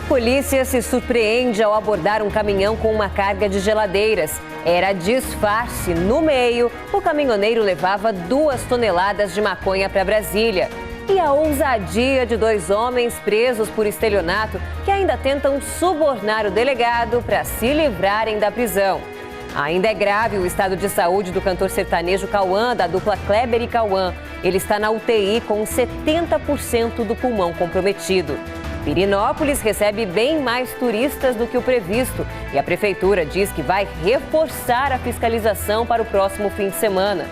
Polícia se surpreende ao abordar um caminhão com uma carga de geladeiras. Era disfarce. No meio, o caminhoneiro levava 2 toneladas de maconha para Brasília. E a ousadia de 2 homens presos por estelionato que ainda tentam subornar o delegado para se livrarem da prisão. Ainda é grave o estado de saúde do cantor sertanejo Cauã, da dupla Kleber e Cauã. Ele está na UTI com 70% do pulmão comprometido. Pirenópolis recebe bem mais turistas do que o previsto e a prefeitura diz que vai reforçar a fiscalização para o próximo fim de semana.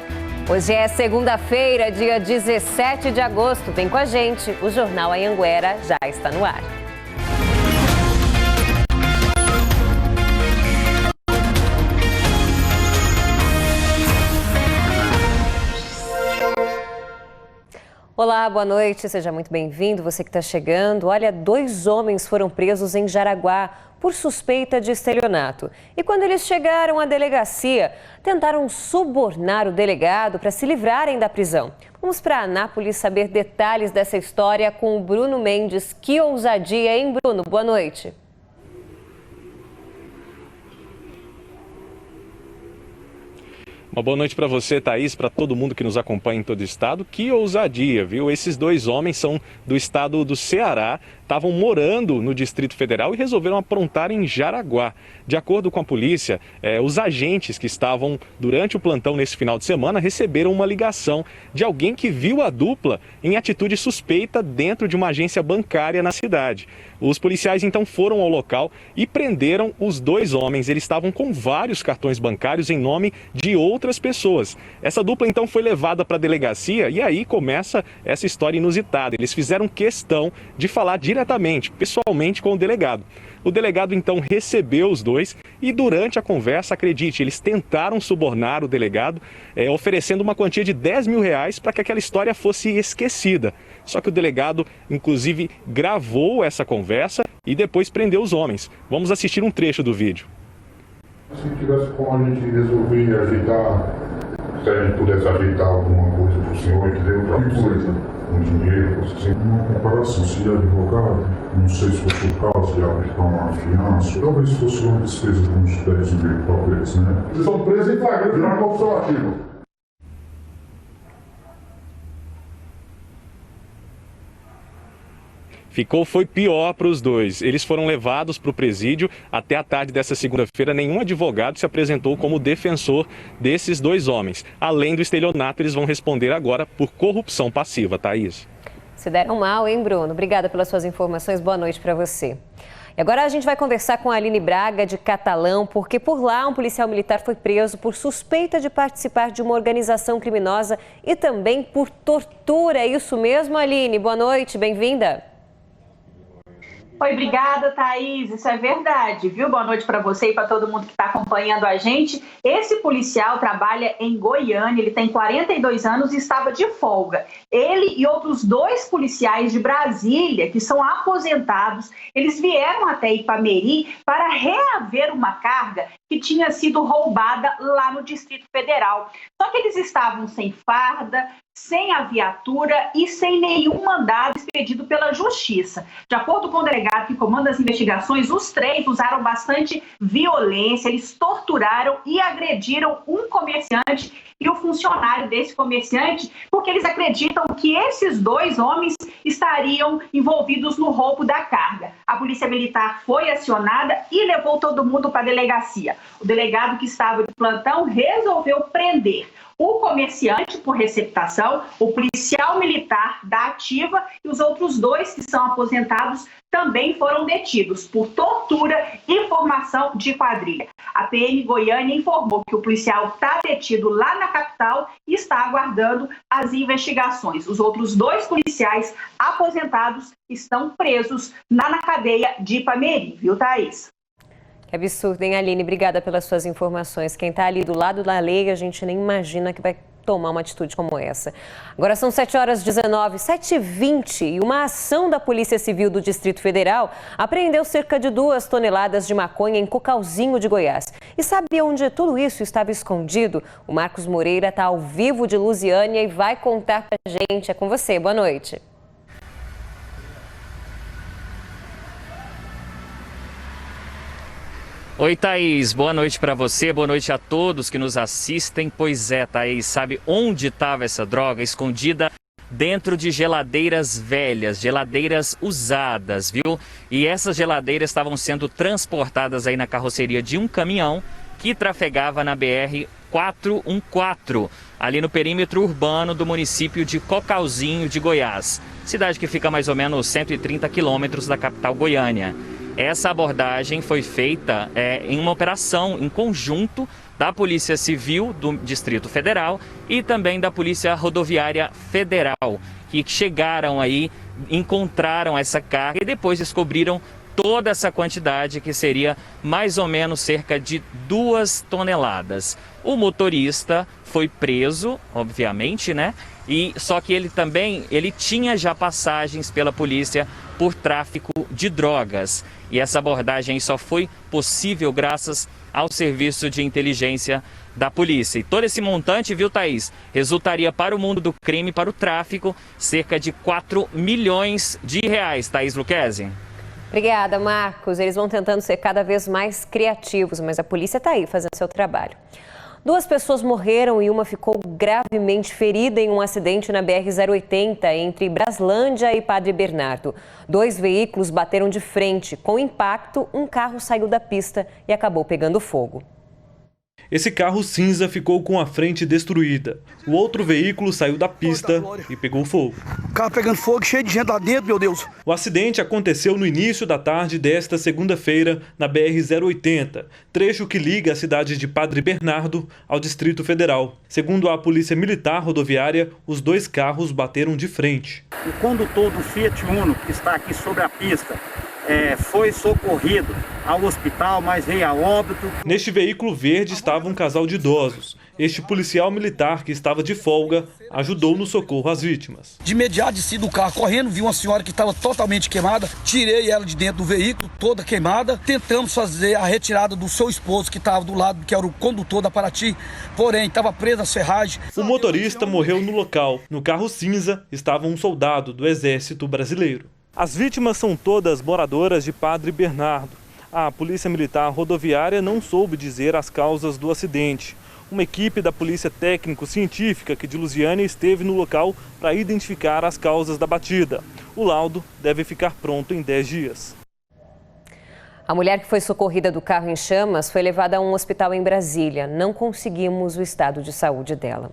Hoje é segunda-feira, dia 17 de agosto. Vem com a gente, o Jornal Anhanguera já está no ar. Olá, boa noite, seja muito bem-vindo, você que está chegando. Olha, 2 homens foram presos em Jaraguá por suspeita de estelionato. E quando eles chegaram à delegacia, tentaram subornar o delegado para se livrarem da prisão. Vamos para Anápolis saber detalhes dessa história com o Bruno Mendes. Que ousadia, hein, Bruno? Boa noite. Uma boa noite para você, Thaís, para todo mundo que nos acompanha em todo o estado. Que ousadia, viu? Esses 2 homens são do estado do Ceará, estavam morando no Distrito Federal e resolveram aprontar em Jaraguá. De acordo com a polícia, os agentes que estavam durante o plantão nesse final de semana receberam uma ligação de alguém que viu a dupla em atitude suspeita dentro de uma agência bancária na cidade. Os policiais então foram ao local e prenderam os 2 homens. Eles estavam com vários cartões bancários em nome de outras pessoas. Essa dupla então foi levada para a delegacia e aí começa essa história inusitada. Eles fizeram questão de falar diretamente, pessoalmente com o delegado. O delegado então recebeu os 2 e durante a conversa, acredite, eles tentaram subornar o delegado, oferecendo uma quantia de R$10 mil para que aquela história fosse esquecida. Só que o delegado, inclusive, gravou essa conversa e depois prendeu os homens. Vamos assistir um trecho do vídeo. Se tivesse como a gente resolver e ajeitar, se a gente pudesse ajeitar alguma coisa para o senhor, entendeu? Para coisa. Com dinheiro, assim. Uma comparação, se advogado, não sei se fosse o caso de aplicar uma fiança, talvez fosse uma despesa de uns 10 mil, talvez, né? Eles estão presos em flagrante, não é corrupção ativa. Foi pior para os 2. Eles foram levados para o presídio. Até a tarde dessa segunda-feira, nenhum advogado se apresentou como defensor desses 2 homens. Além do estelionato, eles vão responder agora por corrupção passiva, Thaís. Se deram mal, hein, Bruno? Obrigada pelas suas informações. Boa noite para você. E agora a gente vai conversar com a Aline Braga, de Catalão, porque por lá um policial militar foi preso por suspeita de participar de uma organização criminosa e também por tortura. É isso mesmo, Aline? Boa noite, bem-vinda. Oi, obrigada, Thaís. Isso é verdade, viu? Boa noite para você e para todo mundo que está acompanhando a gente. Esse policial trabalha em Goiânia, ele tem 42 anos e estava de folga. Ele e outros 2 policiais de Brasília, que são aposentados, eles vieram até Ipameri para reaver uma carga que tinha sido roubada lá no Distrito Federal. Só que eles estavam sem farda, sem a viatura e sem nenhum mandado expedido pela Justiça. De acordo com o delegado que comanda as investigações, os 3 usaram bastante violência, eles torturaram e agrediram um comerciante e o funcionário desse comerciante, porque eles acreditam que esses 2 homens estariam envolvidos no roubo da carga. A Polícia Militar foi acionada e levou todo mundo para a delegacia. O delegado que estava de plantão resolveu prender o comerciante por receptação, o policial militar da ativa e os outros 2 que são aposentados também foram detidos por tortura e formação de quadrilha. A PM Goiânia informou que o policial está detido lá na capital e está aguardando as investigações. Os outros 2 policiais aposentados estão presos na cadeia de Ipameri, viu, Thaís? Que absurdo, hein, Aline? Obrigada pelas suas informações. Quem está ali do lado da lei, a gente nem imagina que vai tomar uma atitude como essa. Agora são 7h19, 7h20, e uma ação da Polícia Civil do Distrito Federal apreendeu cerca de 2 toneladas de maconha em Cocalzinho de Goiás. E sabe onde tudo isso estava escondido? O Marcos Moreira está ao vivo de Lusiânia e vai contar pra gente. É com você, boa noite. Oi, Thaís, boa noite para você, boa noite a todos que nos assistem. Pois é, Thaís, sabe onde estava essa droga? Escondida dentro de geladeiras velhas, geladeiras usadas, viu? E essas geladeiras estavam sendo transportadas aí na carroceria de um caminhão que trafegava na BR-414, ali no perímetro urbano do município de Cocalzinho de Goiás, cidade que fica mais ou menos 130 quilômetros da capital Goiânia. Essa abordagem foi feita em uma operação em conjunto da Polícia Civil do Distrito Federal e também da Polícia Rodoviária Federal, que chegaram aí, encontraram essa carga e depois descobriram toda essa quantidade, que seria mais ou menos cerca de 2 toneladas. O motorista foi preso, obviamente, né? Só que ele tinha já passagens pela polícia por tráfico de drogas. E essa abordagem só foi possível graças ao serviço de inteligência da polícia. E todo esse montante, viu, Thaís, resultaria para o mundo do crime, para o tráfico, cerca de 4 milhões de reais. Thaís Luquezzi. Obrigada, Marcos. Eles vão tentando ser cada vez mais criativos, mas a polícia está aí fazendo seu trabalho. 2 pessoas morreram e uma ficou gravemente ferida em um acidente na BR-080 entre Braslândia e Padre Bernardo. 2 veículos bateram de frente. Com o impacto, um carro saiu da pista e acabou pegando fogo. Esse carro cinza ficou com a frente destruída. O outro veículo saiu da pista e pegou fogo. O carro pegando fogo, cheio de gente lá dentro, meu Deus. O acidente aconteceu no início da tarde desta segunda-feira na BR-080, trecho que liga a cidade de Padre Bernardo ao Distrito Federal. Segundo a Polícia Militar Rodoviária, os 2 carros bateram de frente. O condutor do Fiat Uno, que está aqui sobre a pista, foi socorrido ao hospital, mas veio a óbito. Neste veículo verde estava um casal de idosos. Este policial militar, que estava de folga, ajudou no socorro às vítimas. De imediato desci do carro correndo, vi uma senhora que estava totalmente queimada, tirei ela de dentro do veículo, toda queimada. Tentamos fazer a retirada do seu esposo, que estava do lado, que era o condutor da Paraty, porém estava preso às ferragens. O motorista morreu no local. No carro cinza estava um soldado do Exército Brasileiro. As vítimas são todas moradoras de Padre Bernardo. A Polícia Militar Rodoviária não soube dizer as causas do acidente. Uma equipe da Polícia Técnico-Científica aqui de Lusiânia esteve no local para identificar as causas da batida. O laudo deve ficar pronto em 10 dias. A mulher que foi socorrida do carro em chamas foi levada a um hospital em Brasília. Não conseguimos o estado de saúde dela.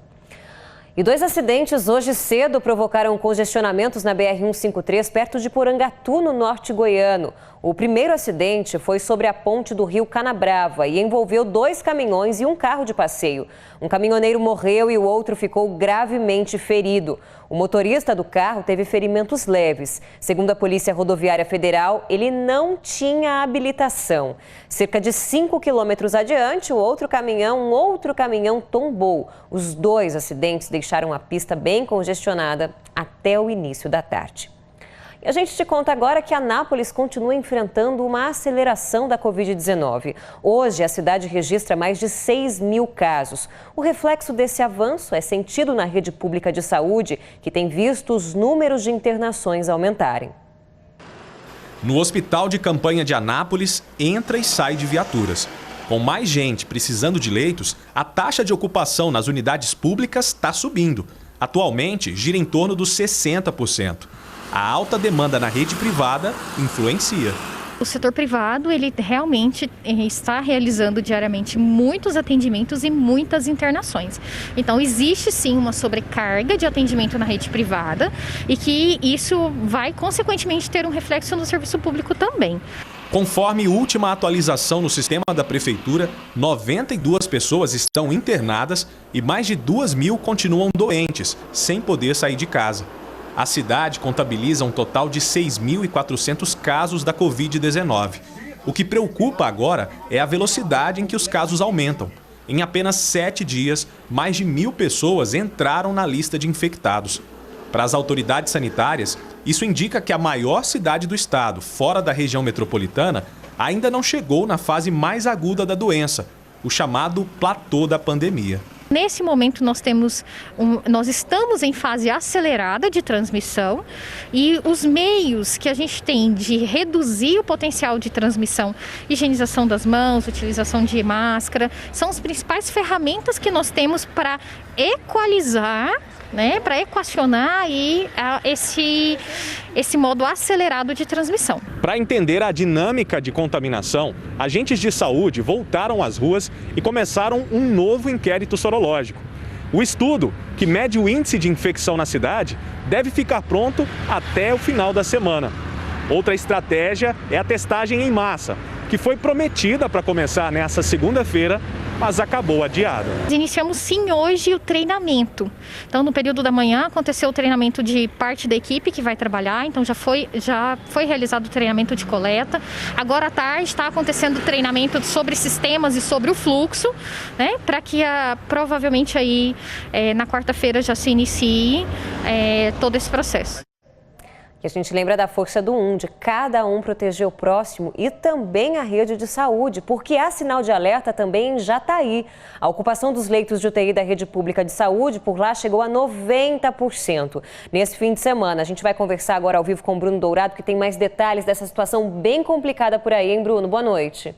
E 2 acidentes hoje cedo provocaram congestionamentos na BR-153, perto de Porangatu, no norte goiano. O primeiro acidente foi sobre a ponte do rio Canabrava e envolveu 2 caminhões e um carro de passeio. Um caminhoneiro morreu e o outro ficou gravemente ferido. O motorista do carro teve ferimentos leves. Segundo a Polícia Rodoviária Federal, ele não tinha habilitação. Cerca de 5 quilômetros adiante, um outro caminhão tombou. Os 2 acidentes deixaram a pista bem congestionada até o início da tarde. E a gente te conta agora que Anápolis continua enfrentando uma aceleração da Covid-19. Hoje, a cidade registra mais de 6.000 casos. O reflexo desse avanço é sentido na rede pública de saúde, que tem visto os números de internações aumentarem. No hospital de campanha de Anápolis, entra e sai de viaturas. Com mais gente precisando de leitos, a taxa de ocupação nas unidades públicas está subindo. Atualmente, gira em torno dos 60%. A alta demanda na rede privada influencia. O setor privado, ele realmente está realizando diariamente muitos atendimentos e muitas internações. Então, existe sim uma sobrecarga de atendimento na rede privada e que isso vai, consequentemente, ter um reflexo no serviço público também. Conforme última atualização no sistema da Prefeitura, 92 pessoas estão internadas e mais de 2.000 continuam doentes, sem poder sair de casa. A cidade contabiliza um total de 6.400 casos da Covid-19. O que preocupa agora é a velocidade em que os casos aumentam. Em apenas 7 dias, mais de 1.000 pessoas entraram na lista de infectados. Para as autoridades sanitárias, isso indica que a maior cidade do estado, fora da região metropolitana, ainda não chegou na fase mais aguda da doença, o chamado platô da pandemia. Nesse momento nós estamos em fase acelerada de transmissão e os meios que a gente tem de reduzir o potencial de transmissão, higienização das mãos, utilização de máscara, são as principais ferramentas que nós temos para equalizar, para equacionar aí esse modo acelerado de transmissão. Para entender a dinâmica de contaminação, agentes de saúde voltaram às ruas e começaram um novo inquérito sorológico. O estudo, que mede o índice de infecção na cidade, deve ficar pronto até o final da semana. Outra estratégia é a testagem em massa, que foi prometida para começar nessa segunda-feira, mas acabou adiada. Iniciamos sim hoje o treinamento. Então no período da manhã aconteceu o treinamento de parte da equipe que vai trabalhar, então já foi realizado o treinamento de coleta. Agora à tarde está acontecendo o treinamento sobre sistemas e sobre o fluxo, para que provavelmente aí na quarta-feira já se inicie todo esse processo. E a gente lembra da força do de cada um proteger o próximo e também a rede de saúde, porque há sinal de alerta também em Jataí. A ocupação dos leitos de UTI da rede pública de saúde por lá chegou a 90%. Nesse fim de semana, a gente vai conversar agora ao vivo com o Bruno Dourado, que tem mais detalhes dessa situação bem complicada por aí, hein, Bruno? Boa noite.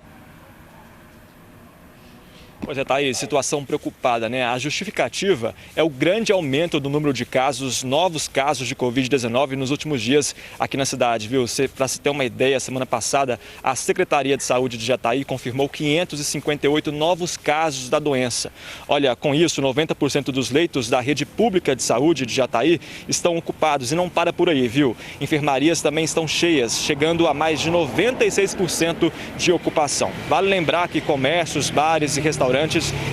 Pois é, tá aí, situação preocupada, né? A justificativa é o grande aumento do número de casos, novos casos de Covid-19 nos últimos dias aqui na cidade, viu? Para se ter uma ideia, semana passada, a Secretaria de Saúde de Jataí confirmou 558 novos casos da doença. Olha, com isso, 90% dos leitos da rede pública de saúde de Jataí estão ocupados e não para por aí, viu? Enfermarias também estão cheias, chegando a mais de 96% de ocupação. Vale lembrar que comércios, bares e restaurantes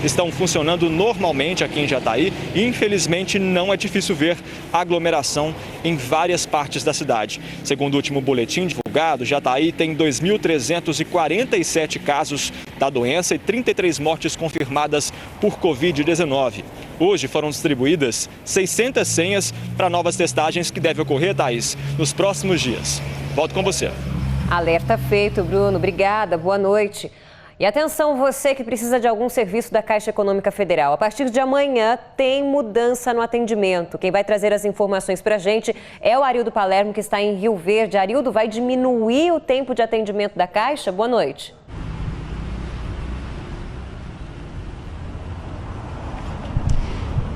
estão funcionando normalmente aqui em Jataí e, infelizmente, não é difícil ver aglomeração em várias partes da cidade. Segundo o último boletim divulgado, Jataí tem 2.347 casos da doença e 33 mortes confirmadas por Covid-19. Hoje foram distribuídas 600 senhas para novas testagens que devem ocorrer, Thaís, nos próximos dias. Volto com você. Alerta feito, Bruno. Obrigada. Boa noite. E atenção, você que precisa de algum serviço da Caixa Econômica Federal. A partir de amanhã tem mudança no atendimento. Quem vai trazer as informações para a gente é o Arildo Palermo, que está em Rio Verde. Arildo, vai diminuir o tempo de atendimento da Caixa? Boa noite.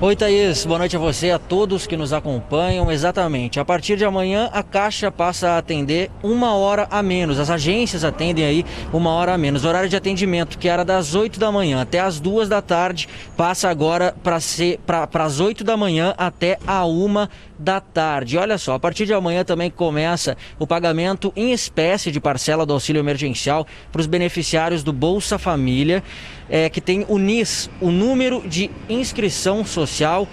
Oi, Thaís. Boa noite a você, a todos que nos acompanham. Exatamente. A partir de amanhã, a Caixa passa a atender 1 hora a menos. As agências atendem aí 1 hora a menos. O horário de atendimento, que era das 8 da manhã até as 2 da tarde, passa agora para as 8 da manhã até a 1 da tarde. Olha só, a partir de amanhã também começa o pagamento em espécie de parcela do auxílio emergencial para os beneficiários do Bolsa Família, que tem o NIS, o número de inscrição social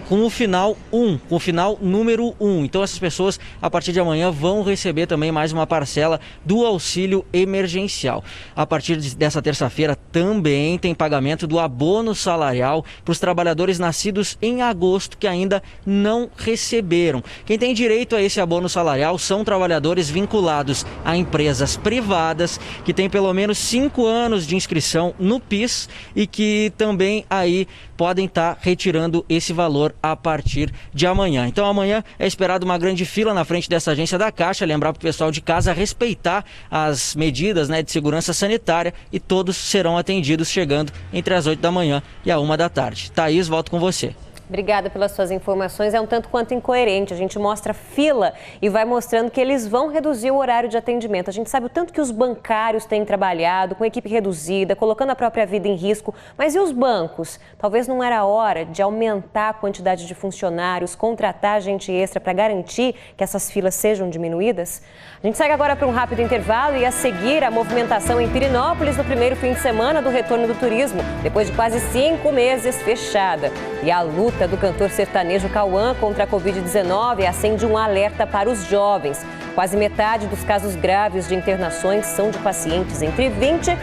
com o final 1, com o final número 1. Então essas pessoas, a partir de amanhã, vão receber também mais uma parcela do auxílio emergencial. A partir dessa terça-feira também tem pagamento do abono salarial para os trabalhadores nascidos em agosto que ainda não receberam. Quem tem direito a esse abono salarial são trabalhadores vinculados a empresas privadas que têm pelo menos 5 anos de inscrição no PIS e que também aí podem estar retirando esse valor a partir de amanhã. Então amanhã é esperado uma grande fila na frente dessa agência da Caixa, lembrar para o pessoal de casa respeitar as medidas, de segurança sanitária, e todos serão atendidos chegando entre as 8 da manhã e a 1 da tarde. Thaís, volto com você. Obrigada pelas suas informações. É um tanto quanto incoerente. A gente mostra fila e vai mostrando que eles vão reduzir o horário de atendimento. A gente sabe o tanto que os bancários têm trabalhado com equipe reduzida, colocando a própria vida em risco. Mas e os bancos? Talvez não era hora de aumentar a quantidade de funcionários, contratar gente extra para garantir que essas filas sejam diminuídas? A gente segue agora para um rápido intervalo e a seguir a movimentação em Pirenópolis no primeiro fim de semana do retorno do turismo, depois de quase 5 meses fechada. E a luta do cantor sertanejo Cauã contra a Covid-19 acende um alerta para os jovens. Quase metade dos casos graves de internações são de pacientes entre 20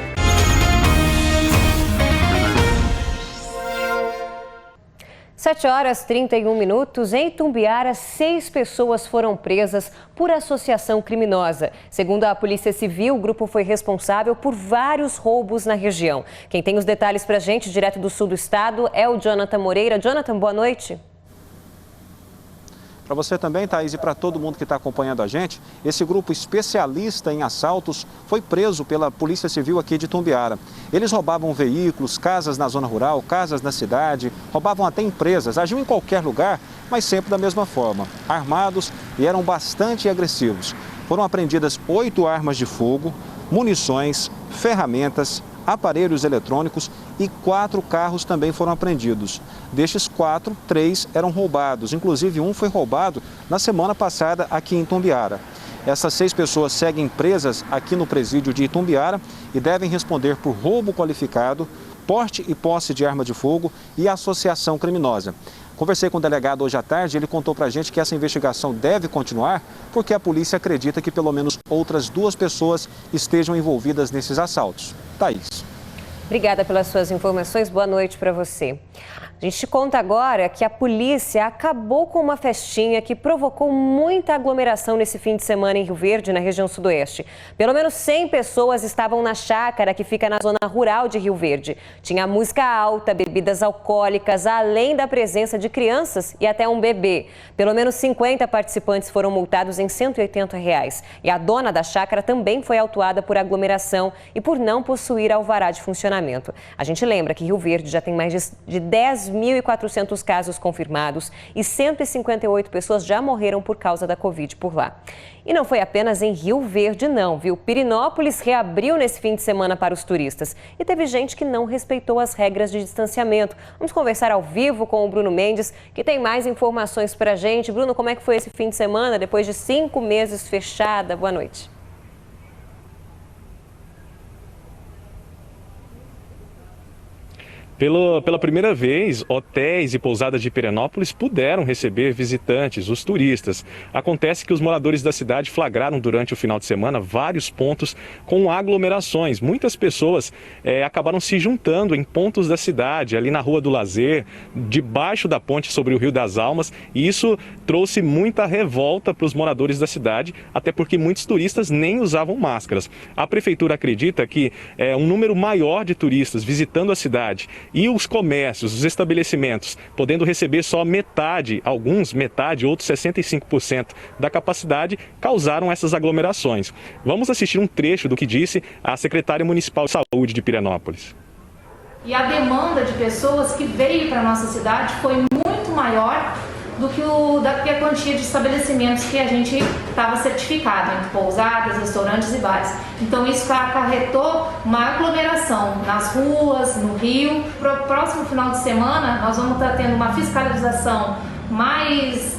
e 7h31. Em Itumbiara, 6 pessoas foram presas por associação criminosa. Segundo a Polícia Civil, o grupo foi responsável por vários roubos na região. Quem tem os detalhes pra gente, direto do sul do estado, é o Jonathan Moreira. Jonathan, boa noite. Para você também, Thaís, e para todo mundo que está acompanhando a gente, esse grupo especialista em assaltos foi preso pela Polícia Civil aqui de Itumbiara. Eles roubavam veículos, casas na zona rural, casas na cidade, roubavam até empresas, agiam em qualquer lugar, mas sempre da mesma forma, armados e eram bastante agressivos. Foram apreendidas 8 armas de fogo, munições, ferramentas, aparelhos eletrônicos e 4 carros também foram apreendidos. Destes 4, 3 eram roubados, inclusive um foi roubado na semana passada aqui em Itumbiara. Essas 6 pessoas seguem presas aqui no presídio de Itumbiara e devem responder por roubo qualificado, porte e posse de arma de fogo e associação criminosa. Conversei com o delegado hoje à tarde, ele contou pra gente que essa investigação deve continuar porque a polícia acredita que pelo menos outras 2 pessoas estejam envolvidas nesses assaltos. Thaís. Obrigada pelas suas informações. Boa noite para você. A gente te conta agora que a polícia acabou com uma festinha que provocou muita aglomeração nesse fim de semana em Rio Verde, na região sudoeste. Pelo menos 100 pessoas estavam na chácara que fica na zona rural de Rio Verde. Tinha música alta, bebidas alcoólicas, além da presença de crianças e até um bebê. Pelo menos 50 participantes foram multados em R$180. E a dona da chácara também foi autuada por aglomeração e por não possuir alvará de funcionamento. A gente lembra que Rio Verde já tem mais de 10.400 casos confirmados e 158 pessoas já morreram por causa da Covid por lá. E não foi apenas em Rio Verde não, viu? Pirenópolis reabriu nesse fim de semana para os turistas e teve gente que não respeitou as regras de distanciamento. Vamos conversar ao vivo com o Bruno Mendes, que tem mais informações para a gente. Bruno, como é que foi esse fim de semana depois de 5 meses fechada? Boa noite. Pela primeira vez, hotéis e pousadas de Pirenópolis puderam receber visitantes, os turistas. Acontece que os moradores da cidade flagraram durante o final de semana vários pontos com aglomerações. Muitas pessoas acabaram se juntando em pontos da cidade, ali na Rua do Lazer, debaixo da ponte sobre o Rio das Almas. E isso trouxe muita revolta para os moradores da cidade, até porque muitos turistas nem usavam máscaras. A prefeitura acredita que um número maior de turistas visitando a cidade e os comércios, os estabelecimentos, podendo receber só metade, alguns metade, outros 65% da capacidade, causaram essas aglomerações. Vamos assistir um trecho do que disse a secretária municipal de saúde de Pirenópolis. E a demanda de pessoas que veio para a nossa cidade foi muito maior do que a quantia de estabelecimentos que a gente estava certificado, entre pousadas, restaurantes e bares. Então isso acarretou uma aglomeração nas ruas, no rio. Para o próximo final de semana, nós vamos estar tendo uma fiscalização mais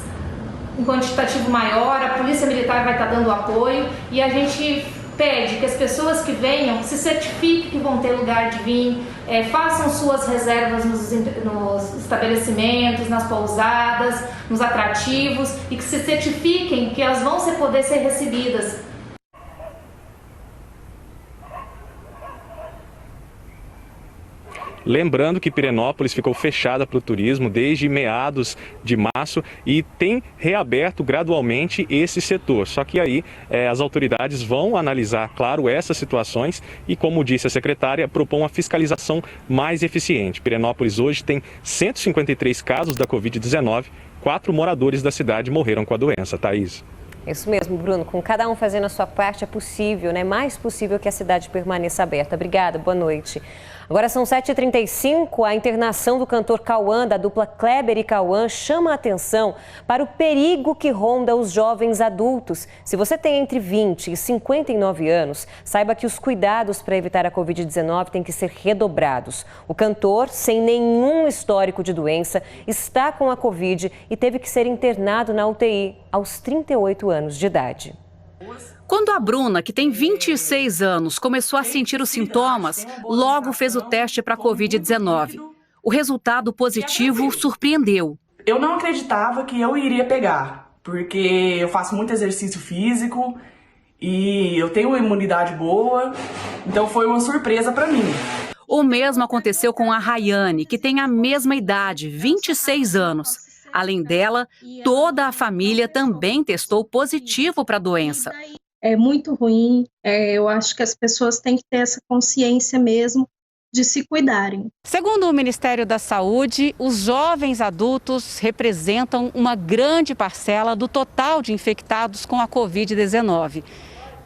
em quantitativo maior, a Polícia Militar vai estar dando apoio e a gente pede que as pessoas que venham se certifiquem que vão ter lugar de vir, façam suas reservas nos estabelecimentos, nas pousadas, nos atrativos e que se certifiquem que elas vão poder ser recebidas. Lembrando que Pirenópolis ficou fechada para o turismo desde meados de março e tem reaberto gradualmente esse setor. Só que aí as autoridades vão analisar, claro, essas situações e, como disse a secretária, propõe uma fiscalização mais eficiente. Pirenópolis hoje tem 153 casos da Covid-19, 4 moradores da cidade morreram com a doença. Thaís. Isso mesmo, Bruno. Com cada um fazendo a sua parte, é possível, né? Mais possível que a cidade permaneça aberta. Obrigada, boa noite. Agora são 7h35, a internação do cantor Cauã, da dupla Kleber e Cauã, chama a atenção para o perigo que ronda os jovens adultos. Se você tem entre 20 e 59 anos, saiba que os cuidados para evitar a Covid-19 têm que ser redobrados. O cantor, sem nenhum histórico de doença, está com a Covid e teve que ser internado na UTI aos 38 anos de idade. Quando a Bruna, que tem 26 anos, começou a sentir os sintomas, logo fez o teste para a Covid-19. O resultado positivo surpreendeu. Eu não acreditava que eu iria pegar, porque eu faço muito exercício físico e eu tenho uma imunidade boa, então foi uma surpresa para mim. O O mesmo aconteceu com a Rayane, que tem a mesma idade, 26 anos. Além dela, toda a família também testou positivo para a doença. É muito ruim, eu acho que as pessoas têm que ter essa consciência mesmo de se cuidarem. Segundo o Ministério da Saúde, os jovens adultos representam uma grande parcela do total de infectados com a Covid-19.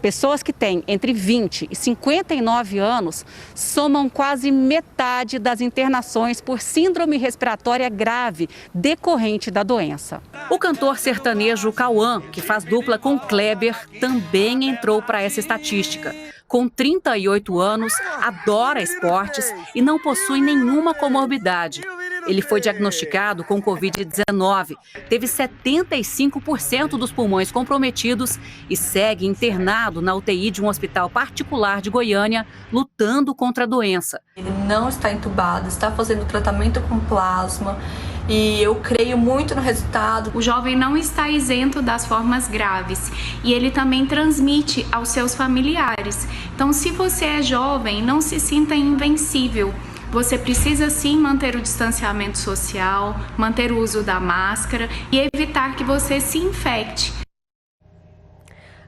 Pessoas que têm entre 20 e 59 anos somam quase metade das internações por síndrome respiratória grave decorrente da doença. O cantor sertanejo Cauã, que faz dupla com Kleber, também entrou para essa estatística. Com 38 anos, adora esportes e não possui nenhuma comorbidade. Ele foi diagnosticado com Covid-19, teve 75% dos pulmões comprometidos e segue internado na UTI de um hospital particular de Goiânia, lutando contra a doença. Ele não está entubado, está fazendo tratamento com plasma e eu creio muito no resultado. O jovem não está isento das formas graves e ele também transmite aos seus familiares. Então, se você é jovem, não se sinta invencível. Você precisa sim manter o distanciamento social, manter o uso da máscara e evitar que você se infecte.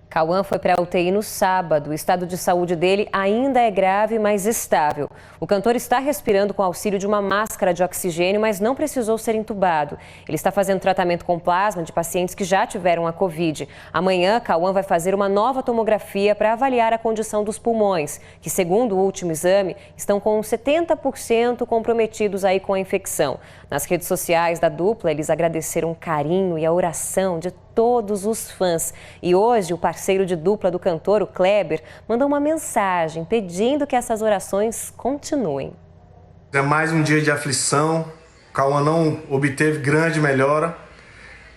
Cauã foi para a UTI no sábado. O estado de saúde dele ainda é grave, mas estável. O cantor está respirando com auxílio de uma máscara de oxigênio, mas não precisou ser entubado. Ele está fazendo tratamento com plasma de pacientes que já tiveram a Covid. Amanhã, Cauã vai fazer uma nova tomografia para avaliar a condição dos pulmões, que, segundo o último exame, estão com 70% comprometidos aí com a infecção. Nas redes sociais da dupla, eles agradeceram o carinho e a oração de todos os fãs. E hoje, o parceiro de dupla do cantor, o Kleber, mandou uma mensagem pedindo que essas orações continuem. É mais um dia de aflição. Cauã não obteve grande melhora,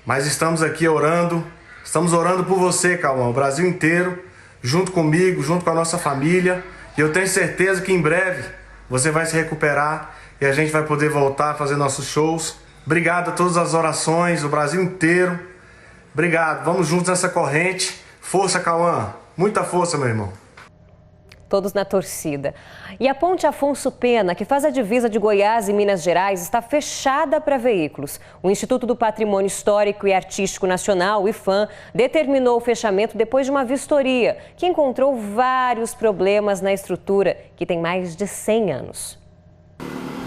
mas estamos aqui orando. Estamos orando por você, Cauã, o Brasil inteiro, junto comigo, junto com a nossa família. E eu tenho certeza que em breve você vai se recuperar e a gente vai poder voltar a fazer nossos shows. Obrigado a todas as orações, o Brasil inteiro. Obrigado, vamos juntos nessa corrente. Força, Cauã. Muita força, meu irmão. Todos na torcida. E a ponte Afonso Pena, que faz a divisa de Goiás e Minas Gerais, está fechada para veículos. O Instituto do Patrimônio Histórico e Artístico Nacional, o IPHAN, determinou o fechamento depois de uma vistoria que encontrou vários problemas na estrutura, que tem mais de 100 anos.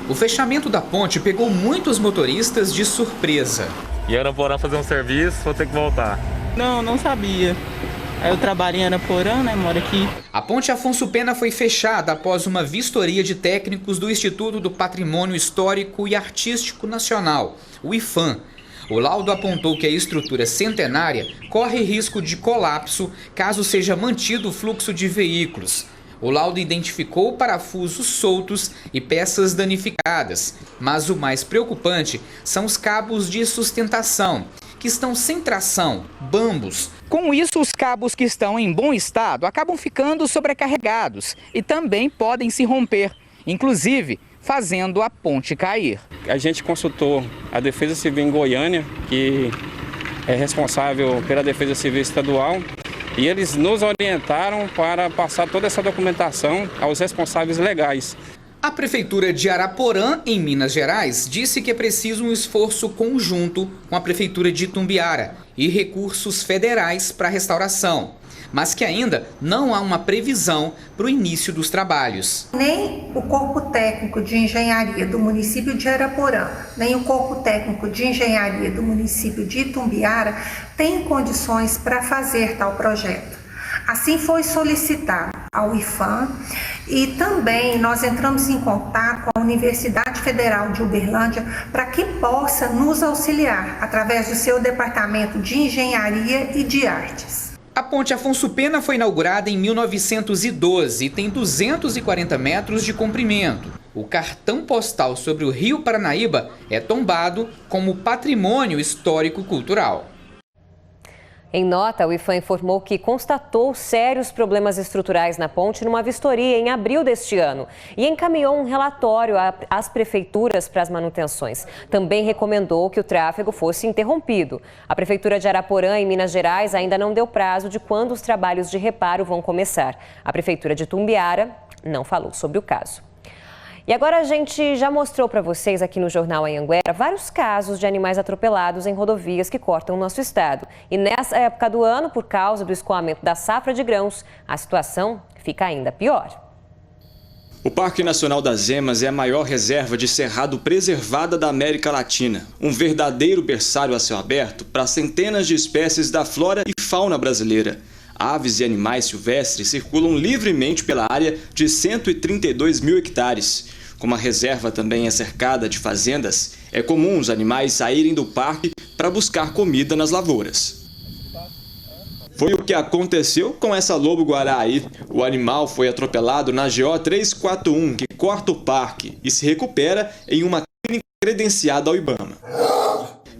O fechamento da ponte pegou muitos motoristas de surpresa. E era Araporã fazer um serviço, vou ter que voltar. Não sabia. Eu trabalho em Araporã, moro aqui. A ponte Afonso Pena foi fechada após uma vistoria de técnicos do Instituto do Patrimônio Histórico e Artístico Nacional, o IPHAN. O laudo apontou que a estrutura centenária corre risco de colapso caso seja mantido o fluxo de veículos. O laudo identificou parafusos soltos e peças danificadas, mas o mais preocupante são os cabos de sustentação, que estão sem tração, bambos. Com isso, os cabos que estão em bom estado acabam ficando sobrecarregados e também podem se romper, inclusive fazendo a ponte cair. A gente consultou a Defesa Civil em Goiânia, que é responsável pela Defesa Civil Estadual, e eles nos orientaram para passar toda essa documentação aos responsáveis legais. A Prefeitura de Araporã, em Minas Gerais, disse que é preciso um esforço conjunto com a Prefeitura de Itumbiara e recursos federais para a restauração, mas que ainda não há uma previsão para o início dos trabalhos. Nem o Corpo Técnico de Engenharia do município de Araporã, nem o Corpo Técnico de Engenharia do município de Itumbiara têm condições para fazer tal projeto. Assim foi solicitado ao IPHAN e também nós entramos em contato com a Universidade Federal de Uberlândia para que possa nos auxiliar através do seu departamento de Engenharia e de Artes. A ponte Afonso Pena foi inaugurada em 1912 e tem 240 metros de comprimento. O cartão postal sobre o Rio Paranaíba é tombado como patrimônio histórico-cultural. Em nota, o IPHAN informou que constatou sérios problemas estruturais na ponte numa vistoria em abril deste ano e encaminhou um relatório às prefeituras para as manutenções. Também recomendou que o tráfego fosse interrompido. A Prefeitura de Araporã, em Minas Gerais, ainda não deu prazo de quando os trabalhos de reparo vão começar. A Prefeitura de Itumbiara não falou sobre o caso. E agora a gente já mostrou para vocês aqui no Jornal Anhanguera vários casos de animais atropelados em rodovias que cortam o nosso estado. E nessa época do ano, por causa do escoamento da safra de grãos, a situação fica ainda pior. O Parque Nacional das Emas é a maior reserva de cerrado preservada da América Latina. Um verdadeiro berçário a céu aberto para centenas de espécies da flora e fauna brasileira. Aves e animais silvestres circulam livremente pela área de 132 mil hectares. Como a reserva também é cercada de fazendas, é comum os animais saírem do parque para buscar comida nas lavouras. Foi o que aconteceu com essa lobo-guará aí. O animal foi atropelado na GO 341, que corta o parque, e se recupera em uma clínica credenciada ao IBAMA.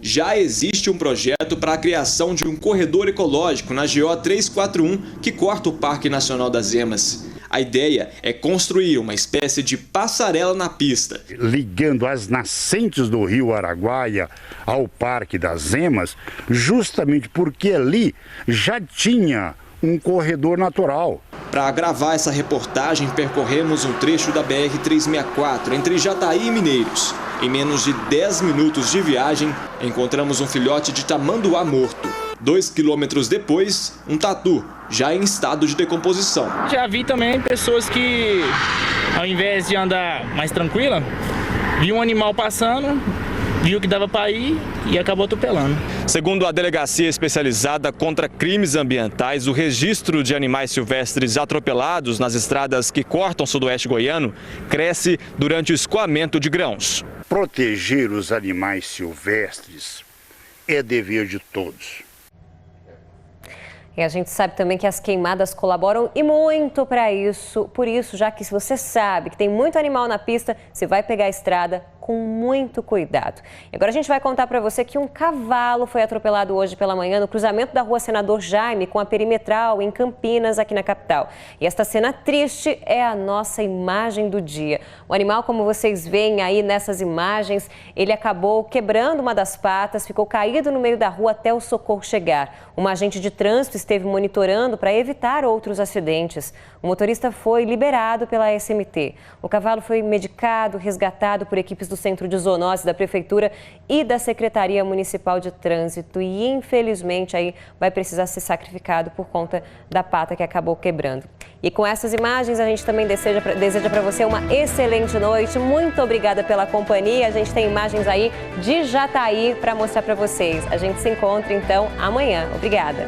Já existe um projeto para a criação de um corredor ecológico na GO 341, que corta o Parque Nacional das Emas. A ideia é construir uma espécie de passarela na pista, ligando as nascentes do rio Araguaia ao Parque das Emas, justamente porque ali já tinha um corredor natural. Para gravar essa reportagem, percorremos um trecho da BR-364 entre Jataí e Mineiros. Em menos de 10 minutos de viagem, encontramos um filhote de tamanduá morto. 2 quilômetros depois, um tatu, já em estado de decomposição. Já vi também pessoas que, ao invés de andar mais tranquila, viu um animal passando, viu que dava para ir e acabou atropelando. Segundo a Delegacia Especializada contra Crimes Ambientais, o registro de animais silvestres atropelados nas estradas que cortam o sudoeste goiano cresce durante o escoamento de grãos. Proteger os animais silvestres é dever de todos. E a gente sabe também que as queimadas colaboram e muito para isso. Por isso, já que se você sabe que tem muito animal na pista, você vai pegar a estrada com muito cuidado. E agora a gente vai contar para você que um cavalo foi atropelado hoje pela manhã no cruzamento da Rua Senador Jaime com a Perimetral, em Campinas, aqui na capital. E esta cena triste é a nossa imagem do dia. O animal, como vocês veem aí nessas imagens, ele acabou quebrando uma das patas, ficou caído no meio da rua até o socorro chegar. Um agente de trânsito esteve monitorando para evitar outros acidentes. O motorista foi liberado pela SMT. O cavalo foi medicado, resgatado por equipes do Centro de Zoonose da Prefeitura e da Secretaria Municipal de Trânsito e, infelizmente, aí vai precisar ser sacrificado por conta da pata que acabou quebrando. E com essas imagens, a gente também deseja para você uma excelente noite. Muito obrigada pela companhia. A gente tem imagens aí de Jataí para mostrar para vocês. A gente se encontra, então, amanhã. Obrigada.